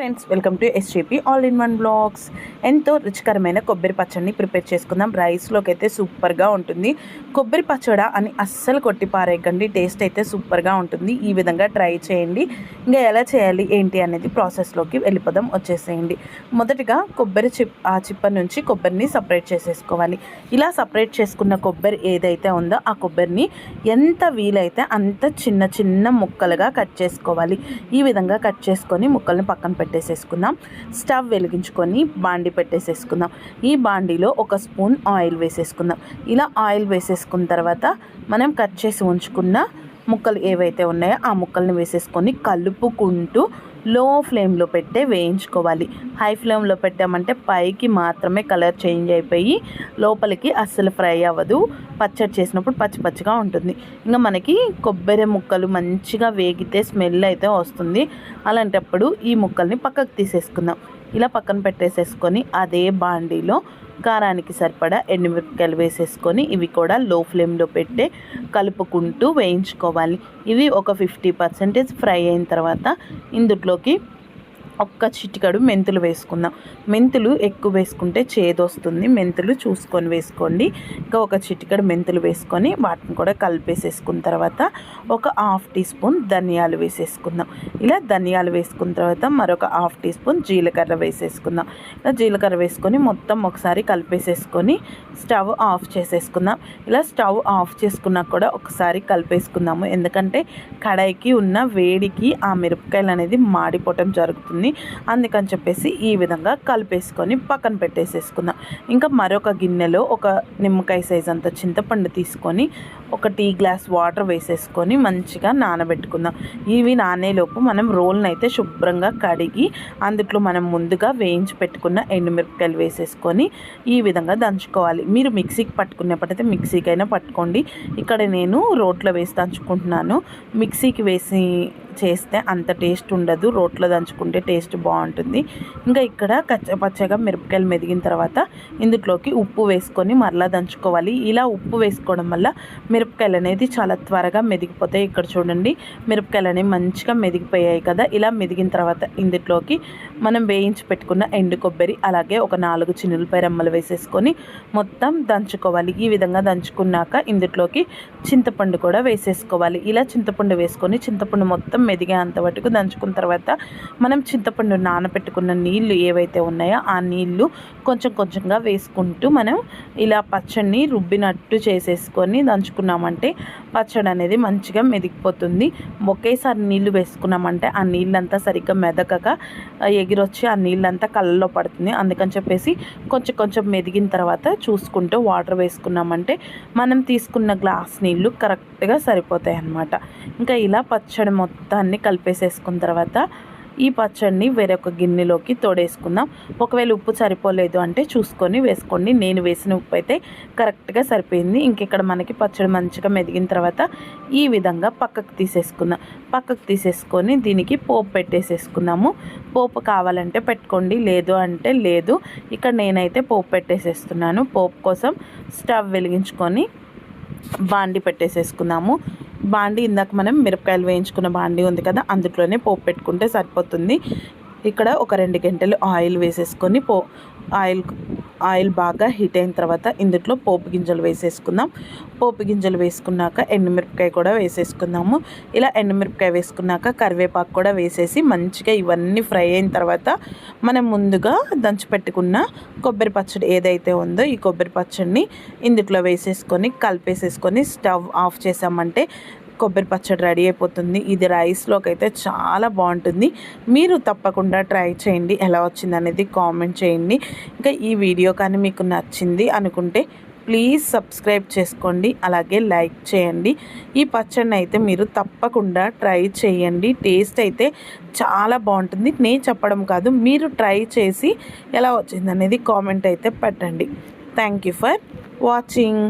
Friends, welcome to SJP all in one blogs. ఎంతో రుచికరమైన కొబ్బరి పచ్చడిని ప్రిపేర్ చేసుకుందాం. రైస్లోకి అయితే సూపర్గా ఉంటుంది. కొబ్బరి పచ్చడా అని అస్సలు కొట్టి పారేయకండి, టేస్ట్ అయితే సూపర్గా ఉంటుంది. ఈ విధంగా ట్రై చేయండి. ఇంకా ఎలా చేయాలి ఏంటి అనేది ప్రాసెస్లోకి వెళ్ళిపోదాం, వచ్చేసేయండి. మొదటిగా కొబ్బరి చిప్ప నుంచి కొబ్బరిని సపరేట్ చేసేసుకోవాలి. ఇలా సపరేట్ చేసుకున్న కొబ్బరి ఏదైతే ఉందో ఆ కొబ్బరిని ఎంత వీలైతే అంత చిన్న చిన్న ముక్కలుగా కట్ చేసుకోవాలి. ఈ విధంగా కట్ చేసుకొని ముక్కల్ని పక్కన పెట్టేసేసుకుందాం. స్టవ్ వెలిగించుకొని బాండి పెట్టేసేసుకుందాం. ఈ బాండీలో 1 స్పూన్ ఆయిల్ వేసేసుకుందాం. ఇలా ఆయిల్ వేసేసుకున్న తర్వాత మనం కట్ చేసి ఉంచుకున్న ముక్కలు ఏవైతే ఉన్నాయో ఆ ముక్కల్ని వేసేసుకొని కలుపుకుంటూ లో ఫ్లేమ్లో పెట్టే వేయించుకోవాలి. హై ఫ్లేమ్లో పెట్టామంటే పైకి మాత్రమే కలర్ చేంజ్ అయిపోయి లోపలికి అస్సలు ఫ్రై అవ్వదు. పచ్చడి చేసినప్పుడు పచ్చి పచ్చిగా ఉంటుంది. ఇంకా మనకి కొబ్బరి ముక్కలు మంచిగా వేగితే స్మెల్ అయితే వస్తుంది. అలాంటప్పుడు ఈ ముక్కల్ని పక్కకు తీసేసుకుందాం. ఇలా పక్కన పెట్టేసేసుకొని అదే బాండీలో కారానికి సరిపడా ఎండుమిరపకాయలు వేసేసుకొని ఇవి కూడా లో ఫ్లేమ్లో పెట్టే కలుపుకుంటూ వేయించుకోవాలి. ఇవి ఒక 50% ఫ్రై అయిన తర్వాత ఇందులోకి ఒక్క చిటికెడు మెంతులు వేసుకుందాం. మెంతులు ఎక్కువ వేసుకుంటే చేదొస్తుంది, మెంతులు చూసుకొని వేసుకోండి. ఇంకా ఒక చిటికెడు మెంతులు వేసుకొని వాటిని కూడా కలిపేసేసుకున్న తర్వాత ఒక 1/2 టీ స్పూన్ ధనియాలు వేసేసుకుందాం. ఇలా ధనియాలు వేసుకున్న తర్వాత మరొక 1/2 టీ స్పూన్ జీలకర్ర వేసేసుకుందాం. ఇలా జీలకర్ర వేసుకొని మొత్తం ఒకసారి కలిపేసేసుకొని స్టవ్ ఆఫ్ చేసేసుకుందాం. ఇలా స్టవ్ ఆఫ్ చేసుకున్నా కూడా ఒకసారి కలిపేసుకుందాము. ఎందుకంటే కడాయికి ఉన్న వేడికి ఆ మిరపకాయలు అనేది మాడిపోవటం జరుగుతుంది. అందుకని చెప్పేసి ఈ విధంగా కలిపేసుకొని పక్కన పెట్టేసేసుకుందాం. ఇంకా మరొక గిన్నెలో ఒక నిమ్మకాయ సైజ్ అంత చింతపండు తీసుకొని 1 టీ గ్లాస్ వాటర్ వేసేసుకొని మంచిగా నానబెట్టుకుందాం. ఇవి నానేలోపు మనం రోల్ని అయితే శుభ్రంగా కడిగి అందులో మనం ముందుగా వేయించి పెట్టుకున్న ఎండుమిరపకాయలు వేసేసుకొని ఈ విధంగా దంచుకోవాలి. మీరు మిక్సీకి పట్టుకునేప్పుడైతే మిక్సీకైనా పట్టుకోండి. ఇక్కడ నేను రోట్లో వేసి దంచుకుంటున్నాను. మిక్సీకి వేసి చేస్తే అంత టేస్ట్ ఉండదు, రోట్లో దంచుకుంటే టేస్ట్ బాగుంటుంది. ఇంకా ఇక్కడ పచ్చగా మిరపకాయలు మెదిగిన తర్వాత ఇందులోకి ఉప్పు వేసుకొని మరలా దంచుకోవాలి. ఇలా ఉప్పు వేసుకోవడం వల్ల మిరపకాయలు అనేది చాలా త్వరగా మెదిగిపోతాయి. ఇక్కడ చూడండి, మిరపకాయలు అనేవి మంచిగా మెదిగిపోయాయి కదా. ఇలా మెదిగిన తర్వాత ఇందులోకి మనం వేయించి పెట్టుకున్న ఎండు కొబ్బరి అలాగే ఒక 4 చిన్నులపాయ రెమ్మలు వేసేసుకొని మొత్తం దంచుకోవాలి. ఈ విధంగా దంచుకున్నాక ఇందులోకి చింతపండు కూడా వేసేసుకోవాలి. ఇలా చింతపండు వేసుకొని చింతపండు మొత్తం మెదిగేంత వరకు దంచుకున్న తర్వాత మనం చింతపండు నానబెట్టుకున్న నీళ్లు ఏవైతే ఉన్నాయో ఆ నీళ్లు కొంచెం కొంచెంగా వేసుకుంటూ మనం ఇలా పచ్చడిని రుబ్బినట్టు చేసేసుకొని దంచుకున్నామంటే పచ్చడి అనేది మంచిగా మెదిగిపోతుంది. ఒకేసారి నీళ్లు వేసుకున్నామంటే ఆ నీళ్ళంతా సరిగ్గా మెదకక ఎగిరొచ్చి ఆ నీళ్ళంతా కళ్ళలో పడుతుంది. అందుకని చెప్పేసి కొంచెం కొంచెం మెదిగిన తర్వాత చూసుకుంటూ వాటర్ వేసుకున్నామంటే మనం తీసుకున్న గ్లాస్ నీళ్లు కరెక్ట్గా సరిపోతాయి అన్నమాట. ఇంకా ఇలా పచ్చడి మొత్తాన్ని కలిపేసేసుకున్న తర్వాత ఈ పచ్చడిని వేరొక గిన్నెలోకి తోడేసుకుందాం. ఒకవేళ ఉప్పు సరిపోలేదు అంటే చూసుకొని వేసుకోండి. నేను వేసిన ఉప్పు అయితే కరెక్ట్గా సరిపోయింది. ఇంకెక్కడ మనకి పచ్చడి మంచిగా మెదిగిన తర్వాత ఈ విధంగా పక్కకు తీసేసుకుందాం. పక్కకు తీసేసుకొని దీనికి పోపు పెట్టేసేసుకున్నాము. పోపు కావాలంటే పెట్టుకోండి, లేదు అంటే లేదు. ఇక్కడ నేనైతే పోపు పెట్టేసేస్తున్నాను. పోపు కోసం స్టవ్ వెలిగించుకొని బాండి పెట్టేసేసుకుందాము. బాండి ఇందాక మనం మిరపకాయలు వేయించుకున్న బాండి ఉంది కదా, అందులోనే పోపు పెట్టుకుంటే సరిపోతుంది. ఇక్కడ ఒక 2 గంటలు ఆయిల్ వేసేసుకొని ఆయిల్ బాగా హీట్ అయిన తర్వాత ఇందులో పోపు గింజలు వేసేసుకుందాం. పోపు గింజలు వేసుకున్నాక ఎండుమిరపకాయ కూడా వేసేసుకుందాము. ఇలా ఎండుమిరపకాయ వేసుకున్నాక కరివేపాకు కూడా వేసేసి మంచిగా ఇవన్నీ ఫ్రై అయిన తర్వాత మనం ముందుగా దంచిపెట్టుకున్న కొబ్బరి పచ్చడి ఏదైతే ఉందో ఈ కొబ్బరి పచ్చడిని ఇందులో వేసేసుకొని కలిపేసేసుకొని స్టవ్ ఆఫ్ చేసామంటే కొబ్బరి పచ్చడి రెడీ అయిపోతుంది. ఇది రైస్లోకి అయితే చాలా బాగుంటుంది. మీరు తప్పకుండా ట్రై చేయండి. ఎలా వచ్చింది అనేది కామెంట్ చేయండి. ఇంకా ఈ వీడియో కానీ మీకు నచ్చింది అనుకుంటే ప్లీజ్ సబ్స్క్రైబ్ చేసుకోండి, అలాగే లైక్ చేయండి. ఈ పచ్చడిని అయితే మీరు తప్పకుండా ట్రై చేయండి. టేస్ట్ అయితే చాలా బాగుంటుంది. నేను చెప్పడం కాదు, మీరు ట్రై చేసి ఎలా వచ్చింది అనేది కామెంట్ అయితే పెట్టండి. Thank you for watching.